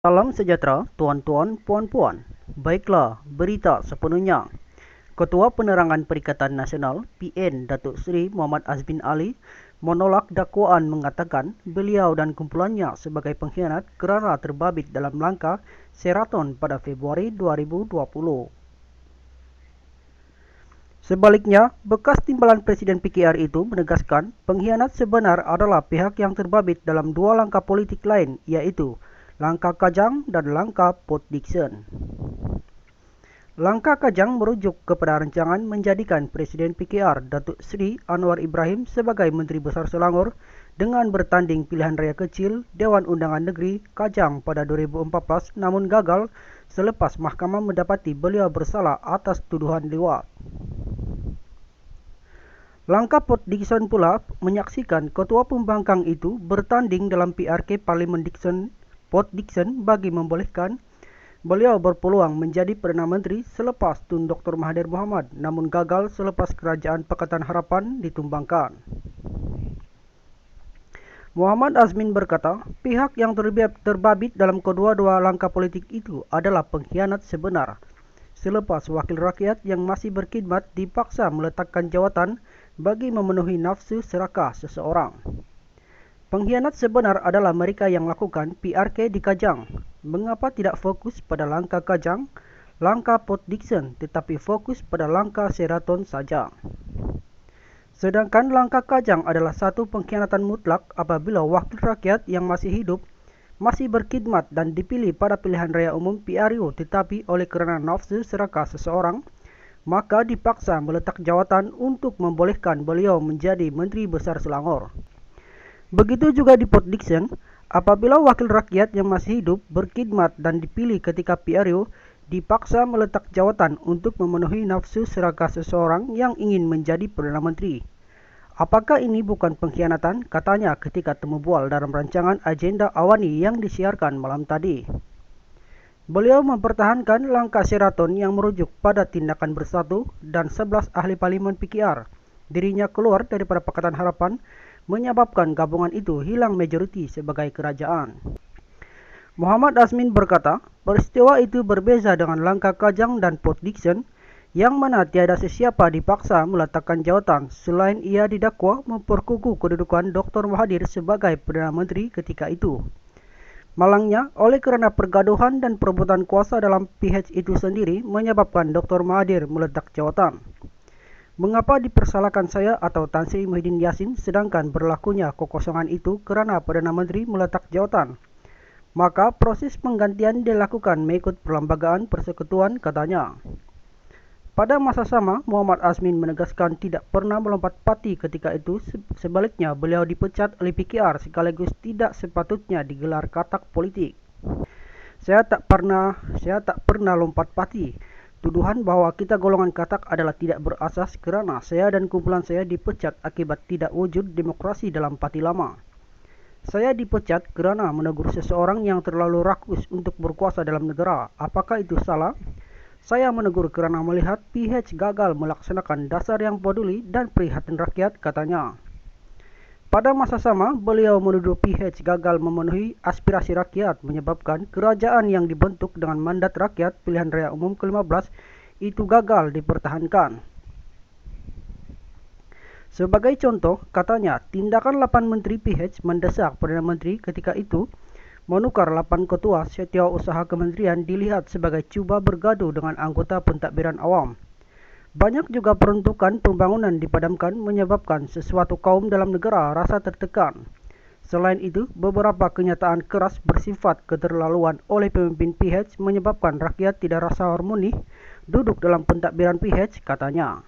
Salam sejahtera, tuan-tuan, puan-puan. Baiklah, berita sepenuhnya. Ketua Penerangan Perikatan Nasional (PN) Datuk Seri Muhammad Azmin Ali menolak dakwaan mengatakan beliau dan kumpulannya sebagai pengkhianat kerana terbabit dalam langkah Sheraton pada Februari 2020. Sebaliknya, bekas timbalan Presiden PKR itu menegaskan pengkhianat sebenar adalah pihak yang terbabit dalam dua langkah politik lain, iaitu langkah Kajang dan langkah Port Dickson. Langkah Kajang merujuk kepada rancangan menjadikan Presiden PKR Datuk Seri Anwar Ibrahim sebagai Menteri Besar Selangor dengan bertanding pilihan raya kecil Dewan Undangan Negeri Kajang pada 2014 namun gagal selepas mahkamah mendapati beliau bersalah atas tuduhan liwat. Langkah Port Dickson pula menyaksikan ketua pembangkang itu bertanding dalam PRK Parlimen Port Dickson bagi membolehkan beliau berpeluang menjadi Perdana Menteri selepas Tun Dr. Mahathir Mohamad namun gagal selepas Kerajaan Pakatan Harapan ditumbangkan. Muhammad Azmin berkata, pihak yang terbabit dalam kedua-dua langkah politik itu adalah pengkhianat sebenar. Selepas wakil rakyat yang masih berkhidmat dipaksa meletakkan jawatan bagi memenuhi nafsu serakah seseorang. Pengkhianat sebenar adalah mereka yang lakukan PRK di Kajang. Mengapa tidak fokus pada langkah Kajang, langkah Port Dickson tetapi fokus pada langkah Sheraton saja? Sedangkan langkah Kajang adalah satu pengkhianatan mutlak apabila wakil rakyat yang masih hidup masih berkhidmat dan dipilih pada pilihan raya umum PRU tetapi oleh kerana nafsu serakah seseorang, maka dipaksa meletak jawatan untuk membolehkan beliau menjadi Menteri Besar Selangor. Begitu juga di Port Dickson, apabila wakil rakyat yang masih hidup berkhidmat dan dipilih ketika PRU dipaksa meletak jawatan untuk memenuhi nafsu serakah seseorang yang ingin menjadi Perdana Menteri. Apakah ini bukan pengkhianatan? Katanya ketika temu bual dalam rancangan agenda awani yang disiarkan malam tadi. Beliau mempertahankan langkah Sheraton yang merujuk pada tindakan bersatu dan 11 ahli parlimen PKR. Dirinya keluar daripada Pakatan Harapan menyebabkan gabungan itu hilang majoriti sebagai kerajaan. Muhammad Azmin berkata, peristiwa itu berbeza dengan langkah Kajang dan Port Dickson yang mana tiada sesiapa dipaksa meletakkan jawatan selain ia didakwa memperkukuh kedudukan Dr. Mahathir sebagai Perdana Menteri ketika itu. Malangnya, oleh kerana pergaduhan dan perebutan kuasa dalam PH itu sendiri menyebabkan Dr. Mahathir meletak jawatan. Mengapa dipersalahkan saya atau Tan Sri Muhyiddin Yassin sedangkan berlakunya kekosongan itu kerana Perdana Menteri meletak jawatan? Maka proses penggantian dilakukan mengikut perlembagaan persekutuan, katanya. Pada masa sama, Muhammad Azmin menegaskan tidak pernah melompat parti ketika itu, sebaliknya beliau dipecat oleh PKR sekaligus tidak sepatutnya digelar katak politik. Saya tak pernah lompat parti. Tuduhan bahawa kita golongan katak adalah tidak berasas kerana saya dan kumpulan saya dipecat akibat tidak wujud demokrasi dalam parti lama. Saya dipecat kerana menegur seseorang yang terlalu rakus untuk berkuasa dalam negara. Apakah itu salah? Saya menegur kerana melihat PH gagal melaksanakan dasar yang peduli dan prihatin rakyat, katanya. Pada masa sama, beliau menuduh PH gagal memenuhi aspirasi rakyat menyebabkan kerajaan yang dibentuk dengan mandat rakyat pilihan raya umum ke-15 itu gagal dipertahankan. Sebagai contoh, katanya, tindakan 8 menteri PH mendesak Perdana Menteri ketika itu menukar 8 ketua setiausaha kementerian dilihat sebagai cuba bergaduh dengan anggota pentadbiran awam. Banyak juga peruntukan pembangunan dipadamkan menyebabkan sesuatu kaum dalam negara rasa tertekan. Selain itu, beberapa kenyataan keras bersifat keterlaluan oleh pemimpin PH menyebabkan rakyat tidak rasa harmoni duduk dalam pentadbiran PH, katanya.